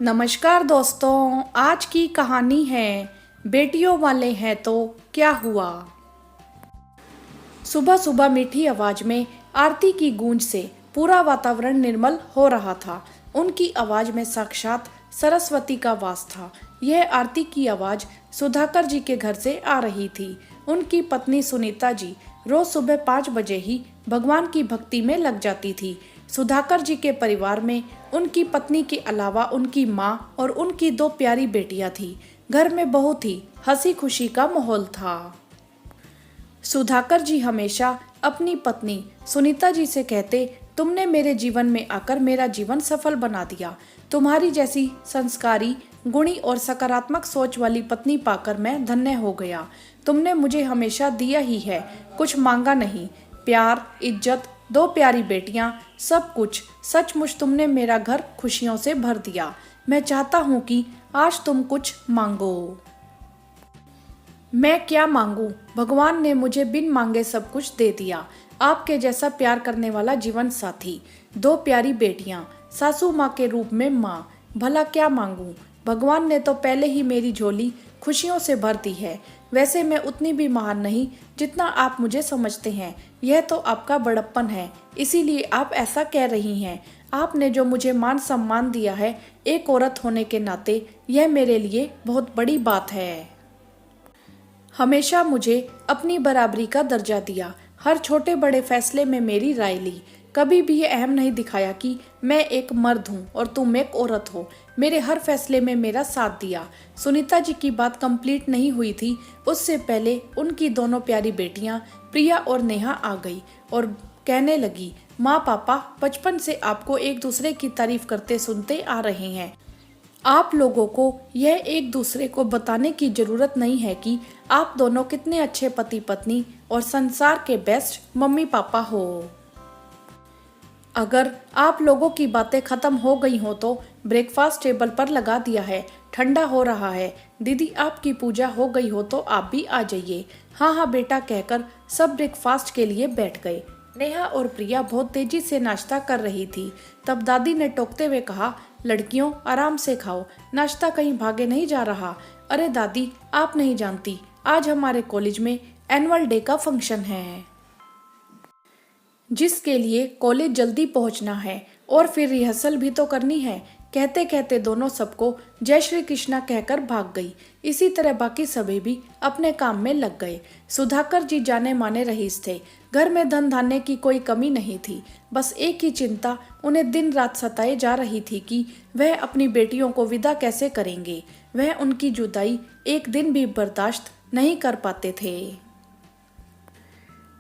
नमस्कार दोस्तों, आज की कहानी है बेटियों वाले हैं तो क्या हुआ। सुबह सुबह मीठी आवाज में आरती की गूंज से पूरा वातावरण निर्मल हो रहा था। उनकी आवाज में साक्षात सरस्वती का वास था। यह आरती की आवाज सुधाकर जी के घर से आ रही थी। उनकी पत्नी सुनीता जी रोज सुबह 5 बजे ही भगवान की भक्ति में लग जाती थी। सुधाकर जी के परिवार में उनकी पत्नी के अलावा उनकी माँ और उनकी 2 प्यारी बेटियां थी। घर में बहुत ही हंसी खुशी का माहौल था। सुधाकर जी हमेशा अपनी पत्नी सुनीता जी से कहते, तुमने मेरे जीवन में आकर मेरा जीवन सफल बना दिया। तुम्हारी जैसी संस्कारी, गुणी और सकारात्मक सोच वाली पत्नी पाकर मैं धन्य हो गया। तुमने मुझे हमेशा दिया ही है, कुछ मांगा नहीं। प्यार, इज्जत, 2 प्यारी बेटियां, सब कुछ। सचमुच तुमने मेरा घर खुशियों से भर दिया। मैं चाहता हूँ कि आज तुम कुछ मांगो। मैं क्या मांगू? भगवान ने मुझे बिन मांगे सब कुछ दे दिया। आपके जैसा प्यार करने वाला जीवन साथी, 2 प्यारी बेटियां, सासू माँ के रूप में माँ। भला क्या मांगू? भगवान ने तो पहले ही मेरी झोली खुशियों से भर दी है। वैसे मैं उतनी भी महान नहीं जितना आप मुझे समझते हैं। यह तो आपका बड़प्पन है, इसीलिए आप ऐसा कह रही हैं। आपने जो मुझे मान सम्मान दिया है एक औरत होने के नाते, यह मेरे लिए बहुत बड़ी बात है। हमेशा मुझे अपनी बराबरी का दर्जा दिया। हर छोटे बड़े फैसले में मेरी राय ली। कभी भी ये अहम नहीं दिखाया कि मैं एक मर्द हूँ और तुम एक औरत हो। मेरे हर फैसले में मेरा साथ दिया। सुनीता जी की बात कंप्लीट नहीं हुई थी, उससे पहले उनकी दोनों प्यारी बेटियां प्रिया और नेहा आ गई और कहने लगी, माँ पापा बचपन से आपको एक दूसरे की तारीफ करते सुनते आ रहे हैं। आप लोगों को यह एक दूसरे को बताने की जरूरत नहीं है कि आप दोनों कितने अच्छे पति पत्नी और संसार के बेस्ट मम्मी पापा हो। अगर आप लोगों की बातें खत्म हो गई हो तो ब्रेकफास्ट टेबल पर लगा दिया है, ठंडा हो रहा है। दीदी आपकी पूजा हो गई हो तो आप भी आ जाइए। हाँ हाँ बेटा कहकर सब ब्रेकफास्ट के लिए बैठ गए। नेहा और प्रिया बहुत तेजी से नाश्ता कर रही थी। तब दादी ने टोकते हुए कहा, लड़कियों आराम से खाओ, नाश्ता कहीं भागे नहीं जा रहा। अरे दादी आप नहीं जानती, आज हमारे कॉलेज में एनुअल डे का फंक्शन है, जिसके लिए कॉलेज जल्दी पहुंचना है और फिर रिहर्सल भी तो करनी है। कहते कहते दोनों सबको जय श्री कृष्णा कहकर भाग गई। इसी तरह बाकी सभी भी अपने काम में लग गए। सुधाकर जी जाने माने रईस थे। घर में धन धान्य की कोई कमी नहीं थी। बस एक ही चिंता उन्हें दिन रात सताए जा रही थी कि वह अपनी बेटियों को विदा कैसे करेंगे। वह उनकी जुदाई एक दिन भी बर्दाश्त नहीं कर पाते थे।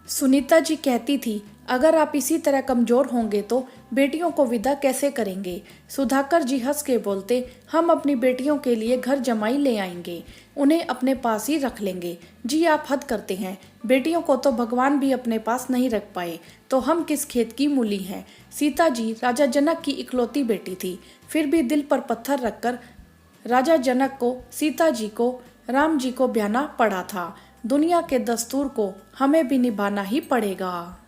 सुनीता जी कहती थी, अगर आप इसी तरह कमजोर होंगे तो बेटियों को विदा कैसे करेंगे। सुधाकर जी हंस के बोलते, हम अपनी बेटियों के लिए घर जमाई ले आएंगे, उन्हें अपने पास ही रख लेंगे। जी आप हद करते हैं, बेटियों को तो भगवान भी अपने पास नहीं रख पाए तो हम किस खेत की मूली हैं। सीता जी राजा जनक की इकलौती बेटी थी, फिर भी दिल पर पत्थर रखकर राजा जनक को सीता जी को राम जी को ब्याहना पड़ा था। दुनिया के दस्तूर को हमें भी निभाना ही पड़ेगा।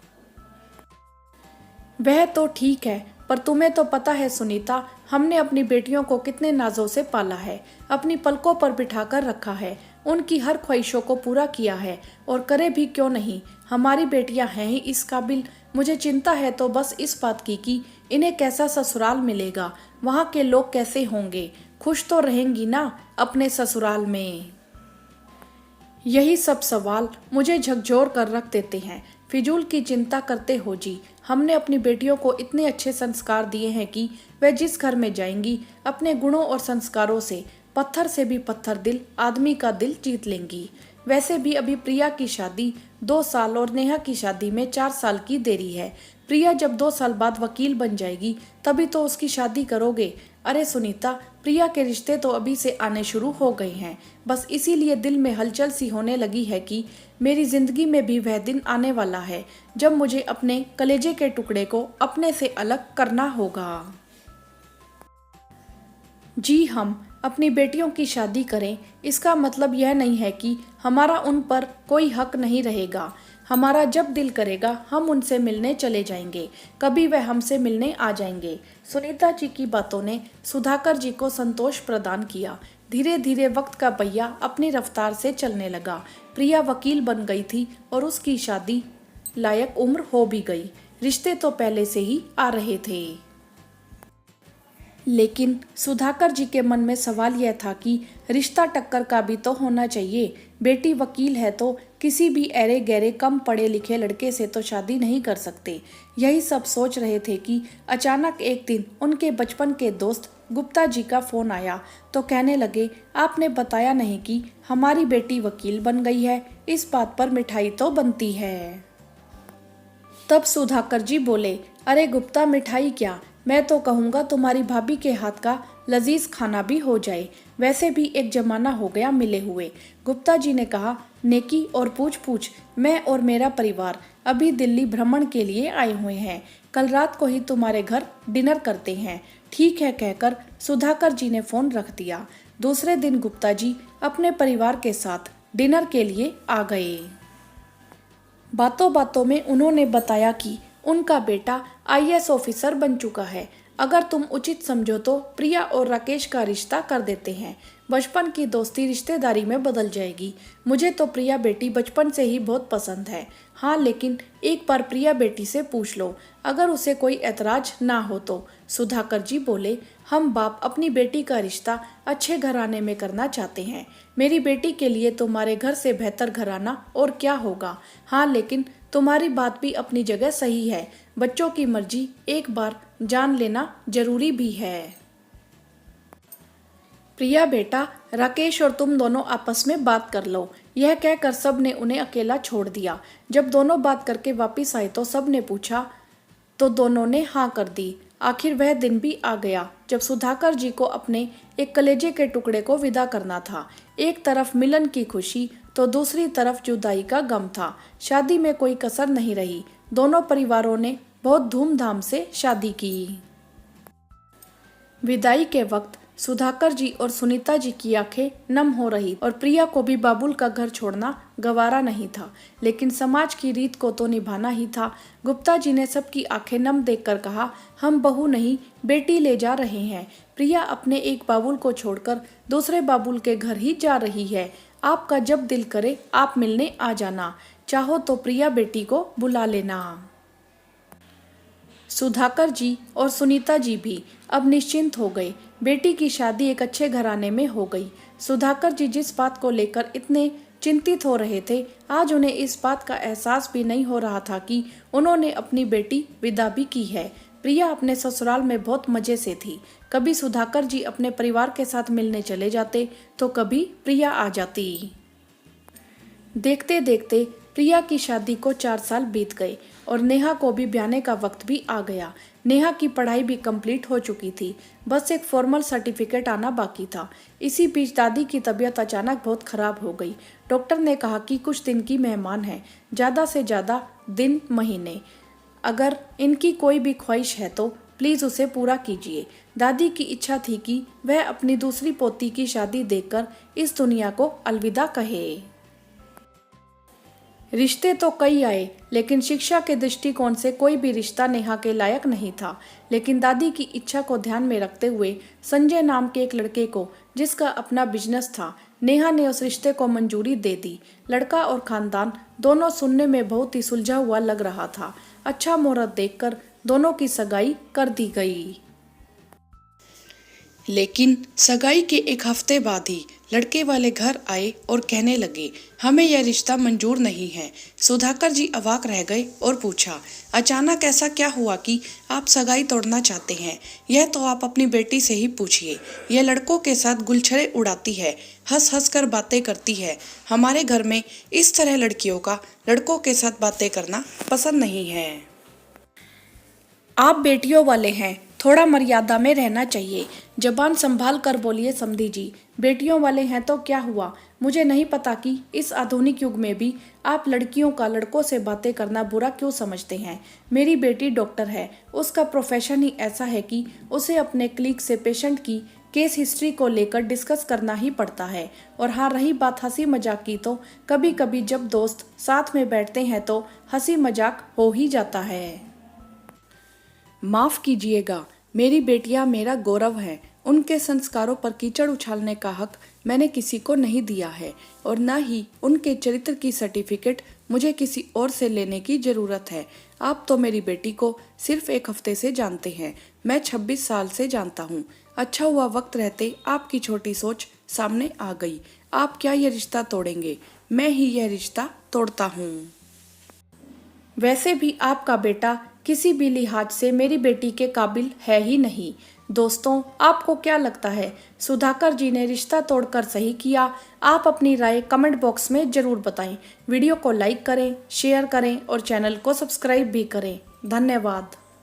वह तो ठीक है, पर तुम्हें तो पता है सुनीता, हमने अपनी बेटियों को कितने नाजों से पाला है, अपनी पलकों पर बिठाकर रखा है, उनकी हर ख्वाहिशों को पूरा किया है और करे भी क्यों नहीं। हमारी बेटियां हैं ही इस काबिल। मुझे चिंता है तो बस इस बात की कि इन्हें कैसा ससुराल मिलेगा, वहाँ के लोग कैसे होंगे, खुश तो रहेंगी ना अपने ससुराल में। यही सब सवाल मुझे झकझोर कर रख देते हैं। फिजूल की चिंता करते हो जी। हमने अपनी बेटियों को इतने अच्छे संस्कार दिए हैं कि वह जिस घर में जाएंगी अपने गुणों और संस्कारों से पत्थर से भी पत्थर दिल आदमी का दिल जीत लेंगी। वैसे भी अभी प्रिया की शादी 2 साल और नेहा की शादी में 4 साल की देरी है। प्रिया जब 2 साल बाद वकील बन जाएगी तभी तो उसकी शादी करोगे। अरे सुनीता, प्रिया के रिश्ते तो अभी से आने शुरू हो गए हैं। बस इसीलिए दिल में हलचल सी होने लगी है कि मेरी जिंदगी में भी वह दिन आने वाला है जब मुझे अपने कलेजे के टुकड़े को अपने से अलग करना होगा। जी हम अपनी बेटियों की शादी करें, इसका मतलब यह नहीं है कि हमारा उन पर कोई हक नहीं रहेगा। हमारा जब दिल करेगा हम उनसे मिलने चले जाएंगे, कभी वह हमसे मिलने आ जाएंगे। सुनीता जी की बातों ने सुधाकर जी को संतोष प्रदान किया। धीरे धीरे वक्त का पहिया अपनी रफ्तार से चलने लगा। प्रिया वकील बन गई थी और उसकी शादी लायक उम्र हो भी गई। रिश्ते तो पहले से ही आ रहे थे, लेकिन सुधाकर जी के मन में सवाल यह था कि रिश्ता टक्कर का भी तो होना चाहिए। बेटी वकील है तो किसी भी अरे गहरे कम पढ़े लिखे लड़के से तो शादी नहीं कर सकते। यही सब सोच रहे थे कि अचानक एक दिन उनके बचपन के दोस्त गुप्ता जी का फोन आया तो कहने लगे, आपने बताया नहीं कि हमारी बेटी वकील बन गई है, इस बात पर मिठाई तो बनती है। तब सुधाकर जी बोले, अरे गुप्ता, मिठाई क्या, मैं तो कहूँगा तुम्हारी भाभी के हाथ का लजीज खाना भी हो जाए, वैसे भी एक जमाना हो गया मिले हुए। गुप्ता जी ने कहा, नेकी और पूछ पूछ, मैं और मेरा परिवार अभी दिल्ली भ्रमण के लिए आए हुए हैं, कल रात को ही तुम्हारे घर डिनर करते हैं। ठीक है कहकर सुधाकर जी ने फोन रख दिया। दूसरे दिन गुप्ता जी अपने परिवार के साथ डिनर के लिए आ गए। बातों बातों में उन्होंने बताया कि उनका बेटा आईएएस ऑफिसर बन चुका है। अगर तुम उचित समझो तो प्रिया और राकेश का रिश्ता कर देते हैं। बचपन की दोस्ती रिश्तेदारी में बदल जाएगी। मुझे तो प्रिया बेटी बचपन से ही बहुत पसंद है। हाँ, लेकिन एक बार प्रिया बेटी से पूछ लो, अगर उसे कोई ऐतराज ना हो तो। सुधाकर जी बोले, हम बाप अपनी बेटी का रिश्ता अच्छे घराने में करना चाहते हैं। मेरी बेटी के लिए तुम्हारे घर से बेहतर घराना और क्या होगा। हाँ, लेकिन तुम्हारी बात भी अपनी जगह सही है। बच्चों की मर्जी एक बार जान लेना जरूरी भी है। प्रिया बेटा, राकेश और तुम दोनों आपस में बात कर लो। यह कहकर सब ने उन्हें अकेला छोड़ दिया। जब दोनों बात करके वापिस आए तो सब ने पूछा तो दोनों ने हाँ कर दी। आखिर वह दिन भी आ गया जब सुधाकर जी को अपने एक कलेजे के टुकड़े को विदा करना था। एक तरफ मिलन की खुशी तो दूसरी तरफ जुदाई का गम था। शादी में कोई कसर नहीं रही। दोनों परिवारों ने बहुत धूमधाम से शादी की। विदाई के वक्त सुधाकर जी और सुनीता जी की आंखें नम हो रही और प्रिया को भी बाबुल का घर छोड़ना गवारा नहीं था, लेकिन समाज की रीत को तो निभाना ही था। गुप्ता जी ने सबकी आंखें नम देखकर कहा, हम बहू नहीं बेटी ले जा रहे हैं। प्रिया अपने एक बाबुल को छोड़कर दूसरे बाबुल के घर ही जा रही है। आपका जब दिल करे आप मिलने आ जाना, चाहो तो प्रिया बेटी को बुला लेना। सुधाकर जी और सुनीता जी भी अब निश्चिंत हो गए। बेटी की शादी एक अच्छे घराने में हो गई। सुधाकर जी जिस बात को लेकर इतने चिंतित हो रहे थे, आज उन्हें इस बात का एहसास भी नहीं हो रहा था कि उन्होंने अपनी बेटी विदा भी की है। प्रिया अपने ससुराल में बहुत मजे से थी। कभी सुधाकर जी अपने परिवार के साथ मिलने चले जाते तो कभी प्रिया आ जाती। देखते देखते प्रिया की शादी को 4 साल बीत गए और नेहा को भी ब्याने का वक्त भी आ गया। नेहा की पढ़ाई भी कंप्लीट हो चुकी थी, बस एक फॉर्मल सर्टिफिकेट आना बाकी था। इसी बीच दादी की तबीयत अचानक बहुत खराब हो गई। डॉक्टर ने कहा कि कुछ दिन की मेहमान है, ज़्यादा से ज़्यादा दिन महीने। अगर इनकी कोई भी ख्वाहिश है तो प्लीज़ उसे पूरा कीजिए। दादी की इच्छा थी कि वह अपनी दूसरी पोती की शादी देखकर इस दुनिया को अलविदा कहे। रिश्ते तो कई आए, लेकिन शिक्षा के दृष्टिकोण से कोई भी रिश्ता नेहा के लायक नहीं था। लेकिन दादी की इच्छा को ध्यान में रखते हुए संजय नाम के एक लड़के को, जिसका अपना बिजनेस था, नेहा ने उस रिश्ते को मंजूरी दे दी। लड़का और खानदान दोनों सुनने में बहुत ही सुलझा हुआ लग रहा था। अच्छा मुहूर्त देखकर दोनों की सगाई कर दी गई। लेकिन सगाई के एक हफ्ते बाद ही लड़के वाले घर आए और कहने लगे, हमें यह रिश्ता मंजूर नहीं है। सुधाकर जी अवाक रह गए और पूछा, अचानक ऐसा क्या हुआ कि आप सगाई तोड़ना चाहते हैं? यह तो आप अपनी बेटी से ही पूछिए। यह लड़कों के साथ गुलछड़े उड़ाती है, हंस हंस कर बातें करती है। हमारे घर में इस तरह लड़कियों का लड़कों के साथ बातें करना पसंद नहीं है। आप बेटियों वाले हैं, थोड़ा मर्यादा में रहना चाहिए। जबान संभाल कर बोलिए समधी जी। बेटियों वाले हैं तो क्या हुआ? मुझे नहीं पता कि इस आधुनिक युग में भी आप लड़कियों का लड़कों से बातें करना बुरा क्यों समझते हैं। मेरी बेटी डॉक्टर है, उसका प्रोफेशन ही ऐसा है कि उसे अपने क्लिक से पेशेंट की केस हिस्ट्री को लेकर डिस्कस करना ही पड़ता है। और हाँ, रही बात हंसी मजाक की, तो कभी कभी जब दोस्त साथ में बैठते हैं तो हंसी मजाक हो ही जाता है। माफ कीजिएगा, मेरी बेटियां मेरा गौरव है। उनके संस्कारों पर कीचड़ उछालने का हक मैंने किसी को नहीं दिया है और न ही उनके चरित्र की सर्टिफिकेट मुझे किसी और से लेने की जरूरत है। आप तो मेरी बेटी को सिर्फ 1 हफ्ते से जानते हैं, मैं 26 साल से जानता हूँ। अच्छा हुआ वक्त रहते आपकी छोटी सोच सामने आ गई। आप क्या ये रिश्ता तोड़ेंगे? मैं ही यह रिश्ता तोड़ता हूँ। वैसे भी आपका बेटा किसी भी लिहाज से मेरी बेटी के काबिल है ही नहीं। दोस्तों, आपको क्या लगता है, सुधाकर जी ने रिश्ता तोड़कर सही किया? आप अपनी राय कमेंट बॉक्स में जरूर बताएं। वीडियो को लाइक करें, शेयर करें और चैनल को सब्सक्राइब भी करें। धन्यवाद।